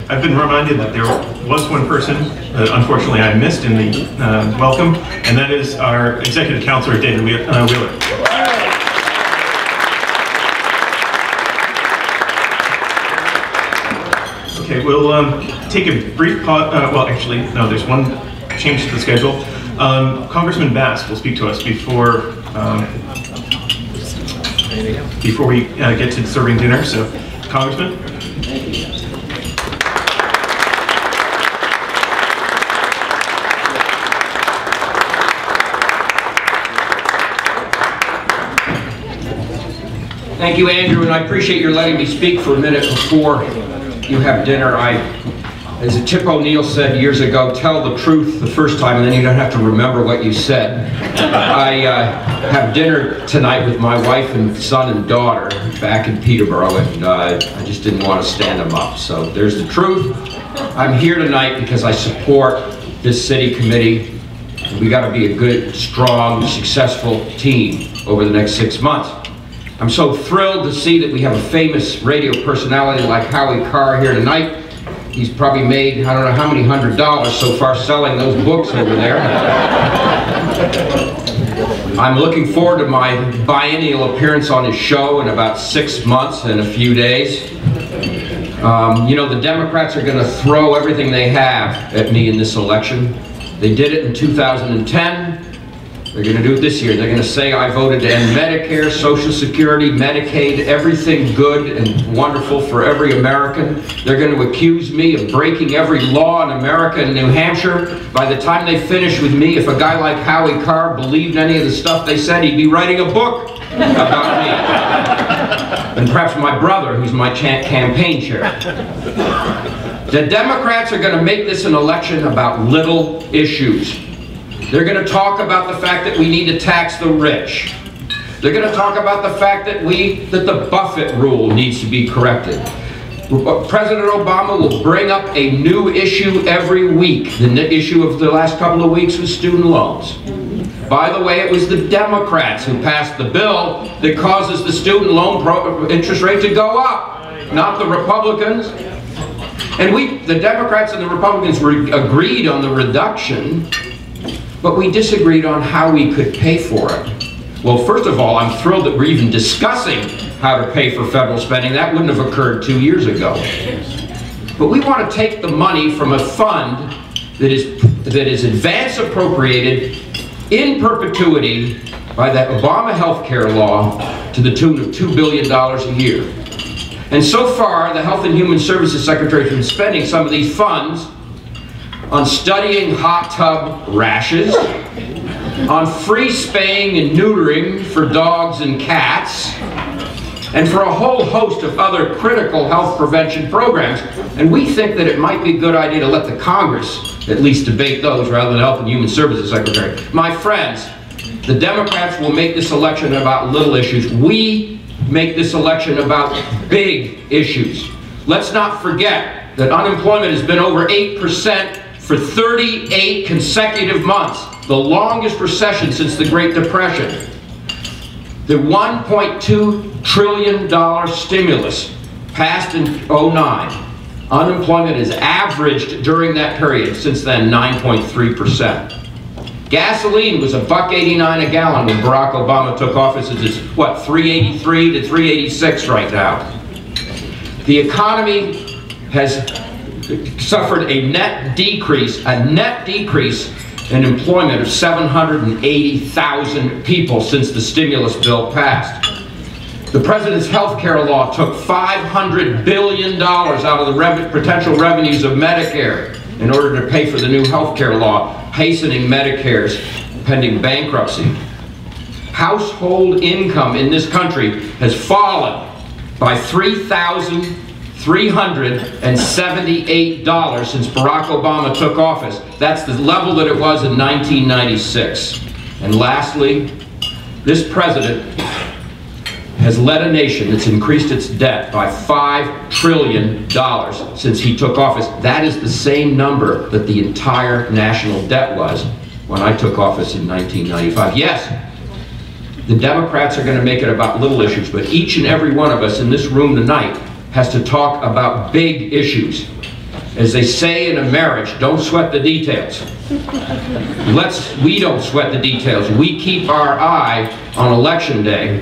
I've been reminded that there was one person that unfortunately I missed in the welcome, and that is our Executive Counselor, David Wheeler. Okay, we'll take a brief pause. Well, actually, no, there's one change to the schedule. Congressman Bass will speak to us before we get to serving dinner. So, Congressman. Thank you, Andrew, and I appreciate your letting me speak for a minute before you have dinner. As Tip O'Neill said years ago, tell the truth the first time and then you don't have to remember what you said. I have dinner tonight with my wife and son and daughter back in Peterborough, and I just didn't want to stand them up. So there's the truth. I'm here tonight because I support this city committee. We got to be a good, strong, successful team over the next 6 months. I'm so thrilled to see that we have a famous radio personality like Howie Carr here tonight. He's probably made, I don't know how many $100s so far selling those books over there. I'm looking forward to my biennial appearance on his show in about 6 months and a few days. You know, the Democrats are going to throw everything they have at me in this election. They did it in 2010. They're going to do it this year. They're going to say I voted to end Medicare, Social Security, Medicaid, everything good and wonderful for every American. They're going to accuse me of breaking every law in America and New Hampshire. By the time they finish with me, if a guy like Howie Carr believed any of the stuff they said, he'd be writing a book about me. And perhaps my brother, who's my campaign chair. The Democrats are going to make this an election about little issues. They're going to talk about the fact that we need to tax the rich. They're going to talk about the fact that the Buffett rule needs to be corrected. President Obama will bring up a new issue every week. The issue of the last couple of weeks was student loans. By the way, it was the Democrats who passed the bill that causes the student loan interest rate to go up, not the Republicans. And the Democrats and the Republicans agreed on the reduction, but we disagreed on how we could pay for it. Well, first of all, I'm thrilled that we're even discussing how to pay for federal spending. That wouldn't have occurred 2 years ago. But we want to take the money from a fund that is advance appropriated in perpetuity by that Obama health care law to the tune of $2 billion a year. And so far, the Health and Human Services Secretary has been spending some of these funds on studying hot tub rashes, on free spaying and neutering for dogs and cats, and for a whole host of other critical health prevention programs. And we think that it might be a good idea to let the Congress at least debate those rather than the Health and Human Services Secretary. My friends, the Democrats will make this election about little issues. We make this election about big issues. Let's not forget that unemployment has been over 8% for 38 consecutive months, the longest recession since the Great Depression. The $1.2 trillion stimulus passed in 2009. Unemployment has averaged during that period since then 9.3%. Gasoline was $1.89 a gallon when Barack Obama took office. It's what, $3.83 to $3.86 right now. The economy has suffered a net decrease in employment of 780,000 people since the stimulus bill passed. The president's health care law took $500 billion out of the potential revenues of Medicare in order to pay for the new health care law, hastening Medicare's pending bankruptcy. Household income in this country has fallen by $3,378 since Barack Obama took office. That's the level that it was in 1996. And lastly, this president has led a nation that's increased its debt by $5 trillion since he took office. That is the same number that the entire national debt was when I took office in 1995. Yes, the Democrats are going to make it about little issues, but each and every one of us in this room tonight has to talk about big issues. As they say in a marriage, don't sweat the details. We don't sweat the details. We keep our eye on election day,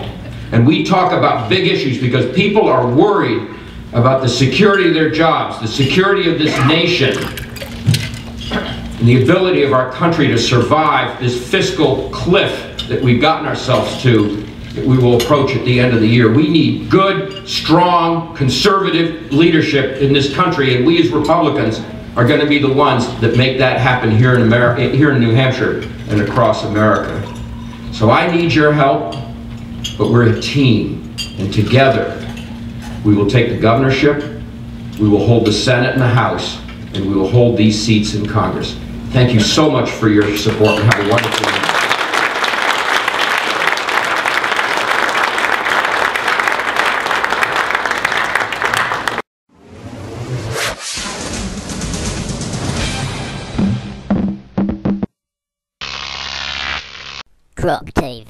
and we talk about big issues because people are worried about the security of their jobs, the security of this nation, and the ability of our country to survive this fiscal cliff that we've gotten ourselves to, that we will approach at the end of the year. We need good, strong, conservative leadership in this country, and we as Republicans are going to be the ones that make that happen here in America, here in New Hampshire and across America. So I need your help, but we're a team, and together we will take the governorship, we will hold the Senate and the House, and we will hold these seats in Congress. Thank you so much for your support, and have a wonderful day. GrokTV.